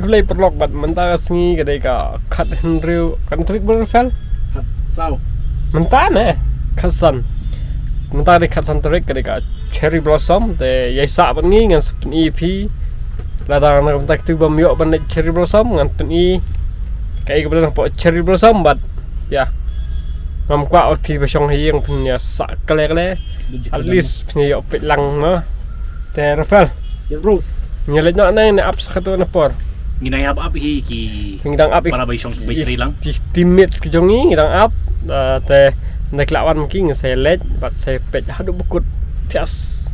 boleh perlok bat mentah Sngi kedai ka kat Henry country berfel Kat sao. mentah ne kasan mentah de kasan terik kedai ka cherry blossom te yaisa pengi ngan sepen EP ladang nak mentah tu bam yok ban cherry blossom ngan pen E kai kebetulan po cherry blossom bat ya ngam kwa pi besong hiang pen ya sak kale at least pen yok pit lang no te Rafael Yes bros. nyelet nak nang up satu na por Ginayab up hi ki ngidang up para ba isong battery lang. teammates ke jongi ngidang up te nak lawan mungkin saya let bat saya pet hadu bukut tias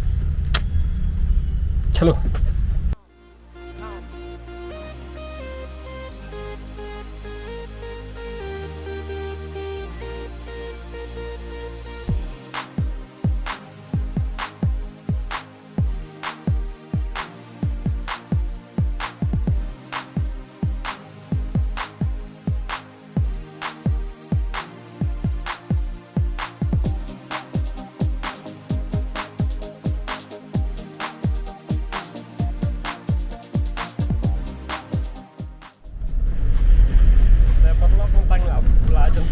chalo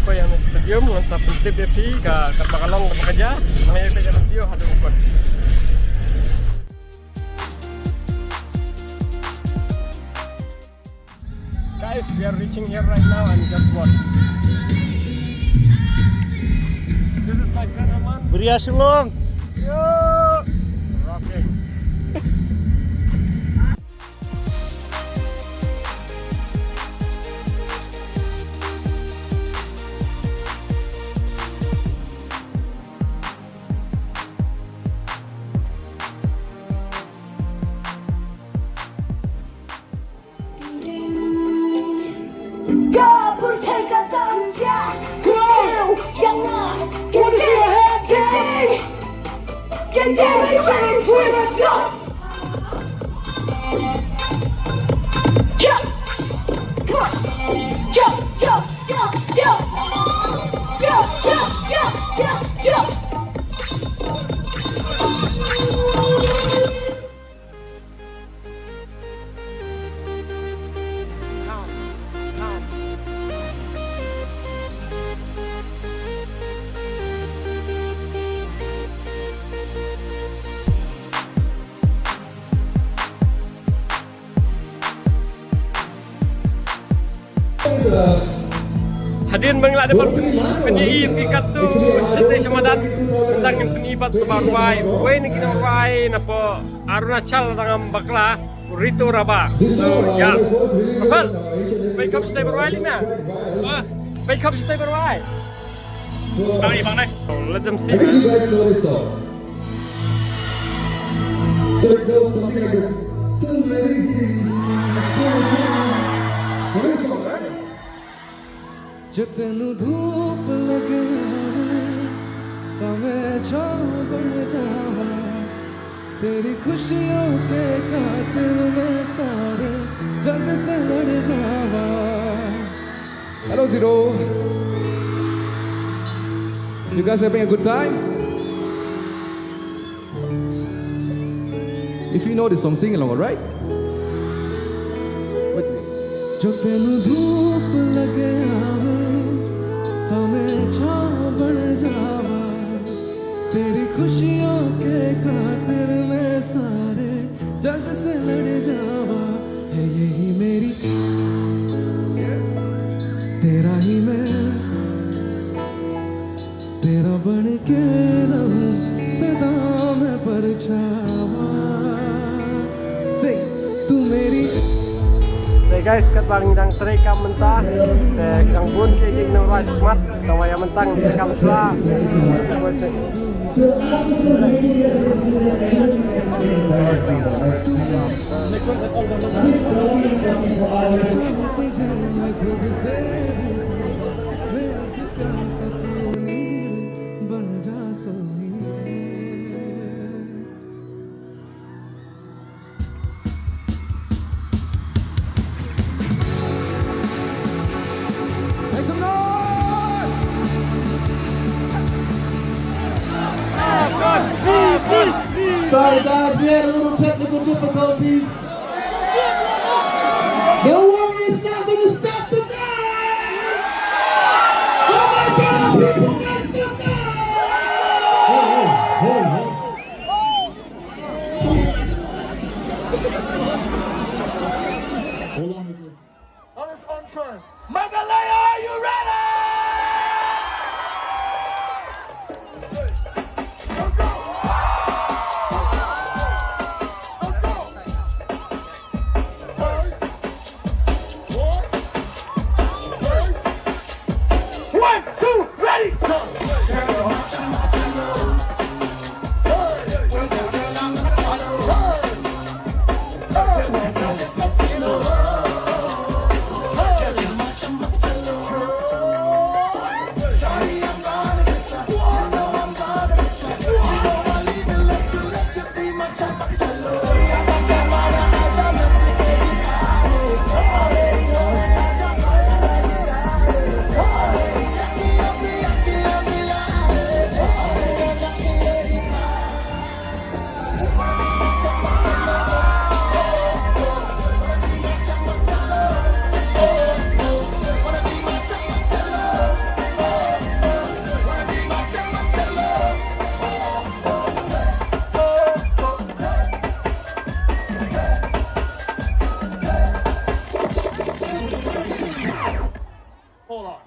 yang stadium dengan sa pentip ya pi ka Bakalong ka kerja mangay pa jalan video hadu ukot. Guys, we are reaching here right now and guess what? This is my friend Aman. Biria Shillong. Yo! Rocking. Hadirin mengelak depan penyi pikat tu setai semadat tentang yang penibat sebarwai wei ni kena wai napa Arunachal tangam bakla Rito Raba. So ya, Rafael, baik kamu setai berwai lina. Baik kamu setai berwai. Bang ni. Let them see. So it goes something like this. What is song? जो तेनू धूप लगे तो मैं छाँव बन जावा तेरी खुशियों के खातिर मैं सारे जग से लड़ जावा. Hello Zero, you guys having a good time? If you know this song, sing along, alright? With me. जो तेनू धूप लगे तो मैं छाँव बन जावा तेरी खुशियों के खातिर मैं सारे जग से लड़ जावा. है यही मेरी तेरा ही मैं तेरा बन के रहूं सदा मैं परछावा. Sing, तू मेरी. Hey guys, katang dang treka mentah, kang bun ke gino rice mat, tawaya mentang kam sla. Make some noise! Sorry guys, we had a little technical difficulties. turn. Magalaya, are you ready? Let's go. Let's go. One, two, ready, go. Hold on.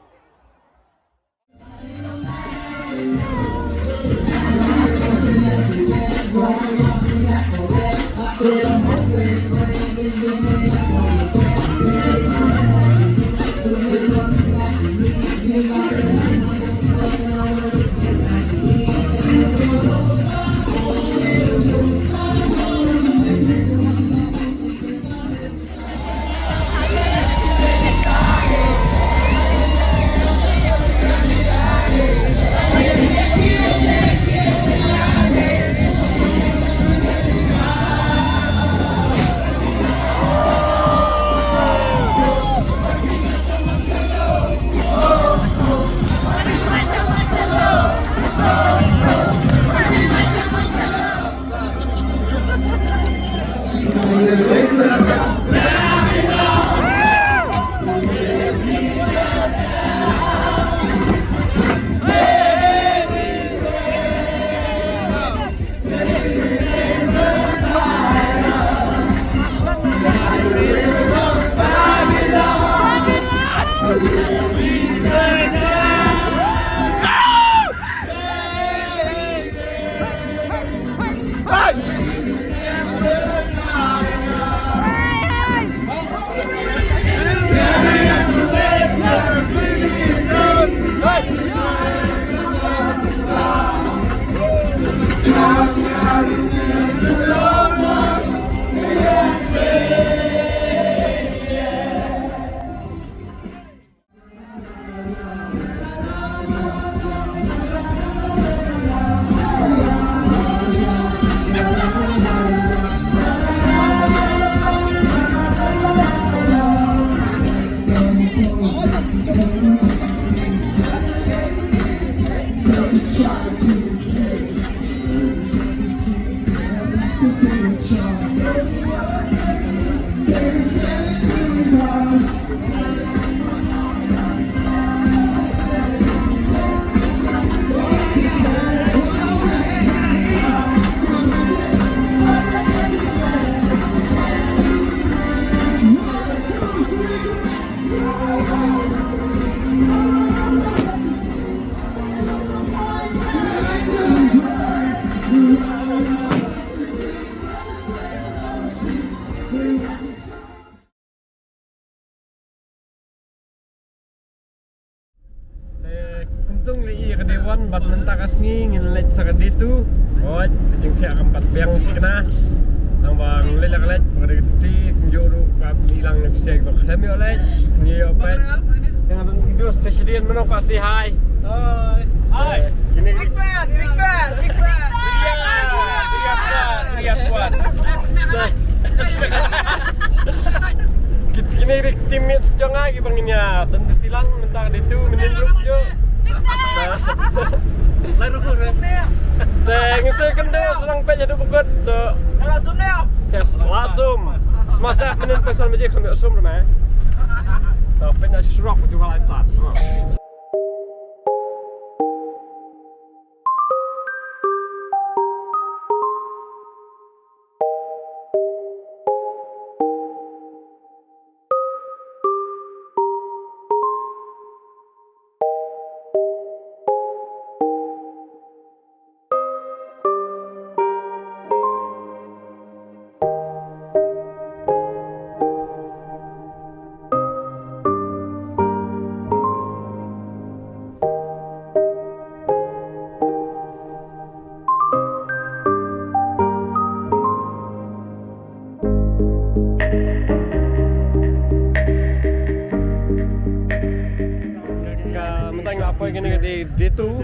Untung li ke dewan bat mentak Sngi ngin lek sakade tu. Oh, jeng tiak empat biang kena. Nang bang lelak pada gede njuru bab hilang nafsi ko klemi oleh. Ni opet. Dengan video stasiun menok pasti hai. Hai. Hai. Gini Big fan. Biria squad. Gini rik timit sejong lagi banginnya. Tentu tilang mentak itu menunjuk jo. Lai rukun. Teng saya kena senang pet jadi bukut. Langsung dah. Yes, langsung. Semasa menun pesan meja kami asum rumah. Tapi nak serok juga lifestyle. kena dia tu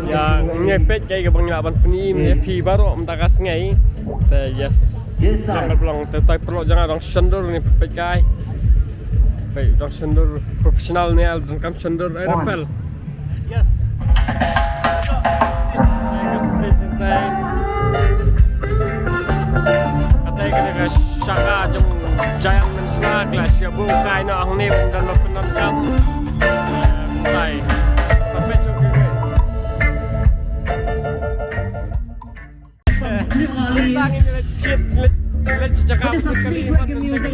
yang ngepet kai ke bang laban peni MP baru mentaka Sngi. Yes. Sampai pulang tetai perlu jangan orang sendur ni pepet kai. Baik orang sendur profesional ni dan kam sendur NFL. Yes. Katanya kena syaka jom giant mensuat lah siapa bukai nak ang ni dan berpenan kam. Baik. Sampai cukup. Let's check out the sweet reggae music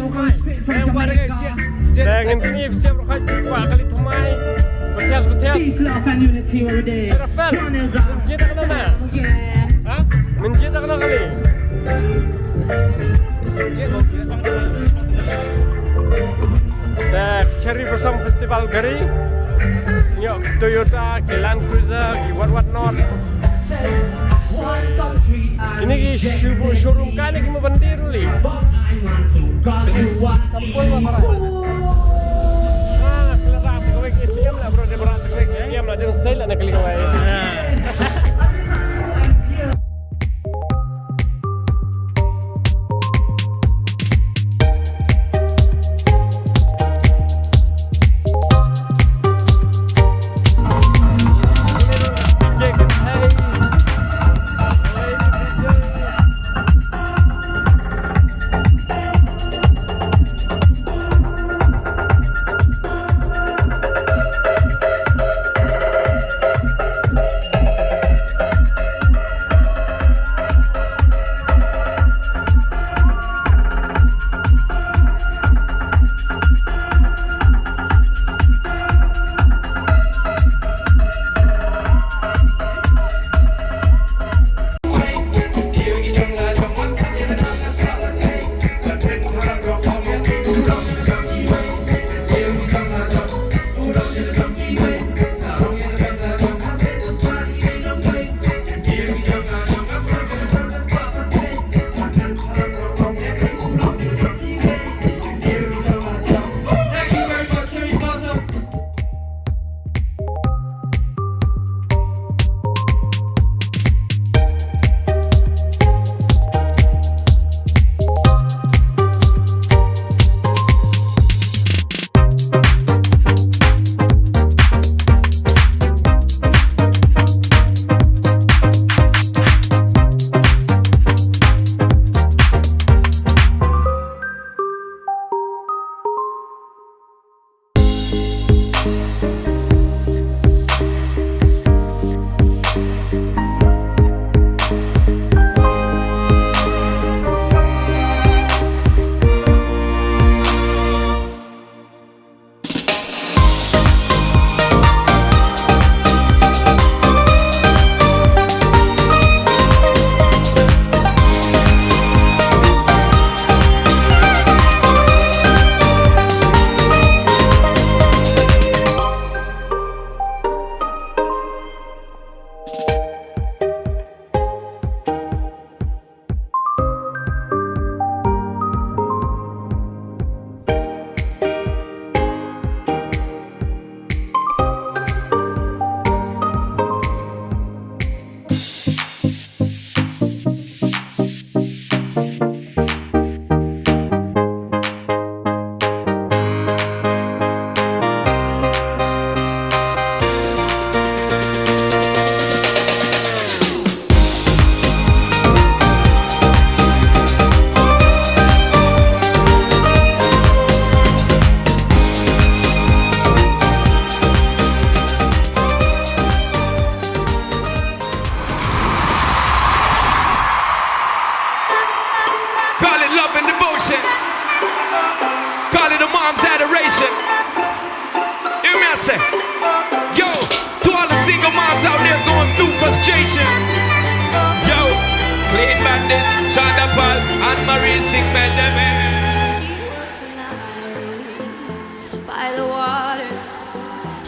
from Jamaica. Dengan ini siap rokai dua kali tumai. Betes. Peace, love and unity every day. Rafael, menjadi kena mana? Hah? Menjadi kena kali. Cherry Blossom Festival Gari. Nyok Toyota, Land Cruiser, what not. Ini showroom kan ini mau bandir uli. Sampul apa lah? Kelerak tu kau diam lah bro, dia berat tu diam lah, jangan sel lah nak kali kau.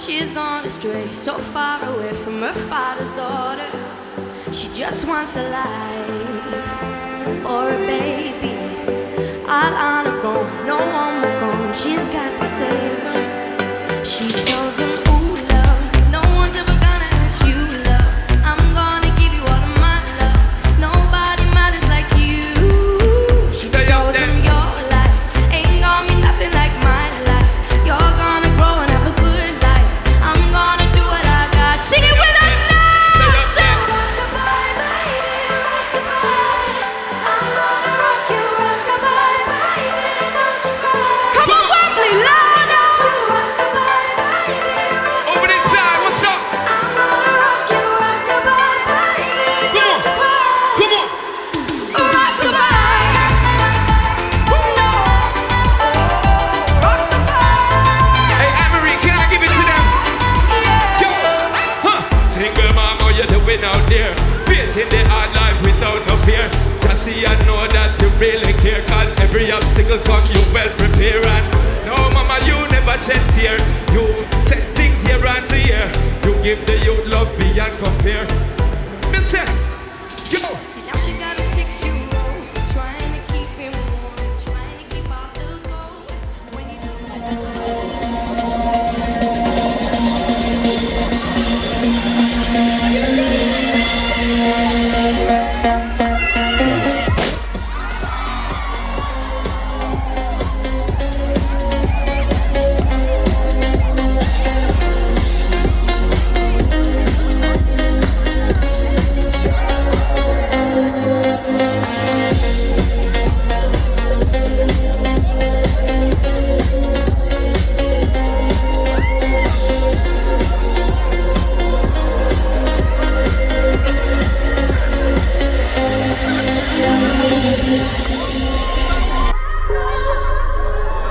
She's gone astray, so far away from her father's daughter. She just wants a life for a baby. All on her own, no one will come. She's got to save him. She tells him, ooh, love, out there, facing the hard life without no fear. Just see and know that you really care, cause every obstacle come you well prepare. And no mama, you never shed tear. You set things year after year. You give the youth love beyond compare. Me say, yo. See now she got a 6-year-old, trying to keep him warm, trying to keep out the cold. When he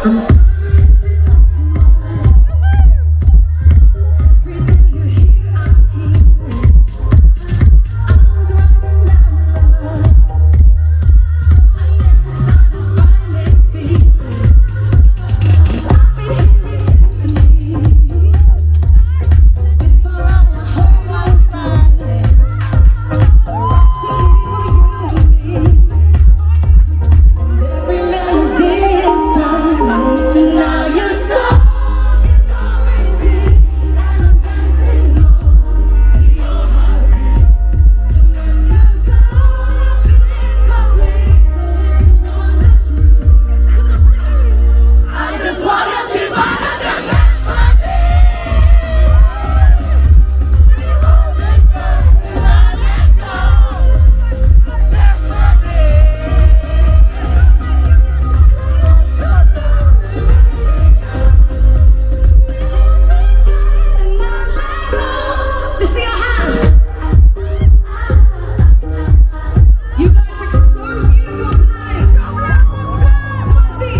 I'm sorry if it's all too much. Every day you're here, I'm here. I was running out of love. I never thought I'd find this feeling. 'Cause I've been hearing symphonies before all the whole world silent. Rhapsody for you and me. And every melody is timeless. So now your song is already beat, and I'm dancing on to your heartbeat. And when you're gone, I feel incomplete. So if you want the truth, I just wanna be part of your symphony. Hold me tight, not let go. Let's see your hands. You guys are so beautiful tonight. Come on, see.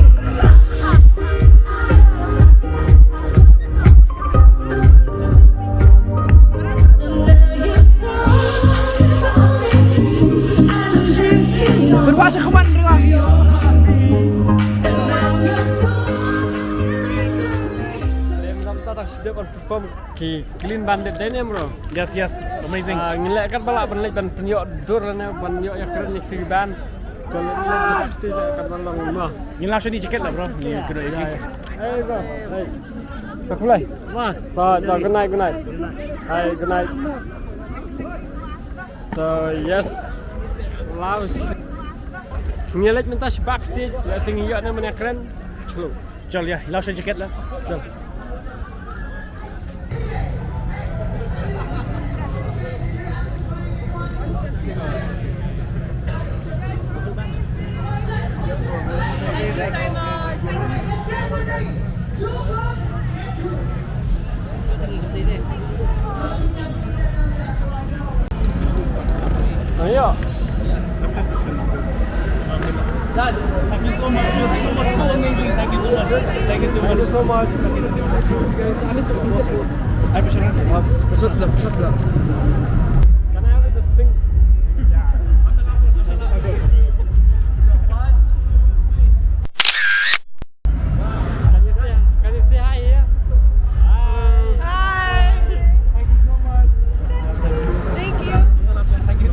Berbahasa kemana dengan? Tara sedap on perform ki clean bandit deh ni bro. Yes, amazing. Ngelak kan balak banlik ban penyok dur lah ban yok yang keren ni kita ban. Kalau ni cepat stage akan balong mah. Ni langsung ni jaket lah bro. Ni kena ini. Hey bro, hey. Tak mulai. Wah. Tak good night. Hi, good night. So yes, Laos. Ngelak minta backstage, lah sing yok ni mana keren. Celo. Jol ya, langsung jaket lah. Celo. Ayo. Dad, thank you so much. You're so amazing. Thank you so much. Thank you so much. Thank you so much. I appreciate it. Can I have it just sing? Can you say hi here? Hi. Thank you so much. Thank you. Thank you.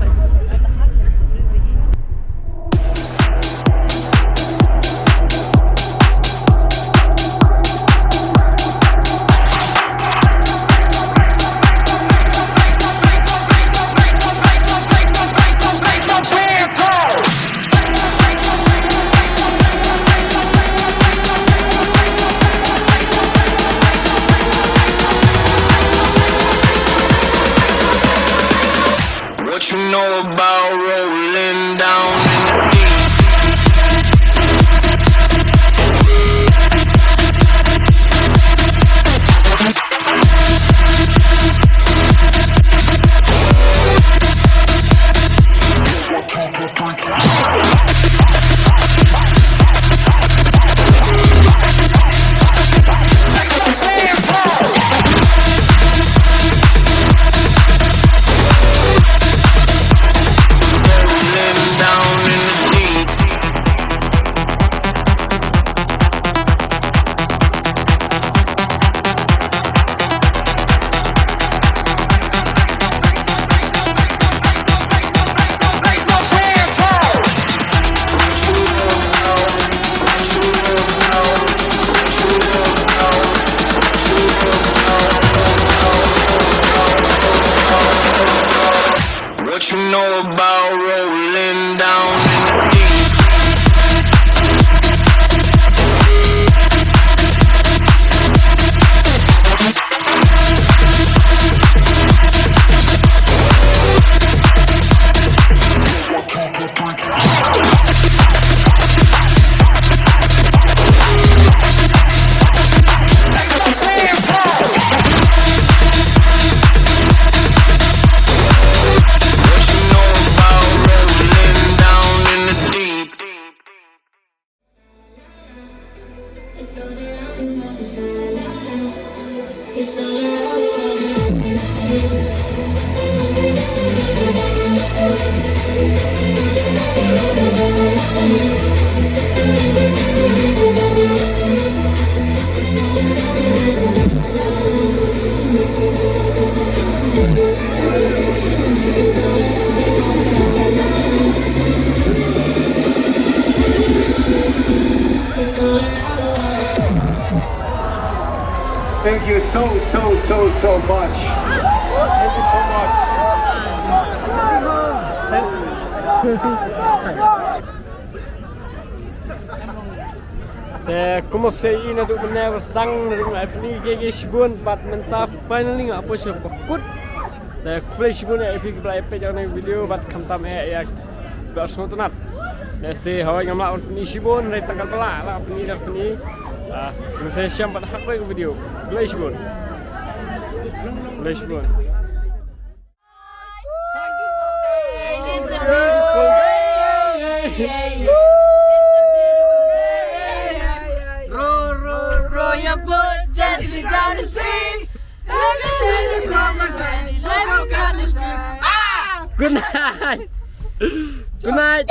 Thank you so much. Thank you so much. Kuma play ina duk never stang duk na apni gege shibun but menta finally ngapo sih bakut. Play shibun epic play epic jangan video but kamtam ya bersama tunat. Nasi hawa ngamla apni shibun dari tanggal pelak lah apni dah apni. Saya siap pada hak lagi video. Play shibun. Play shibun. It's a beautiful day. Row your boat gently down the stream. Let the sailor come again. Let us down the stream. Good night. Good night.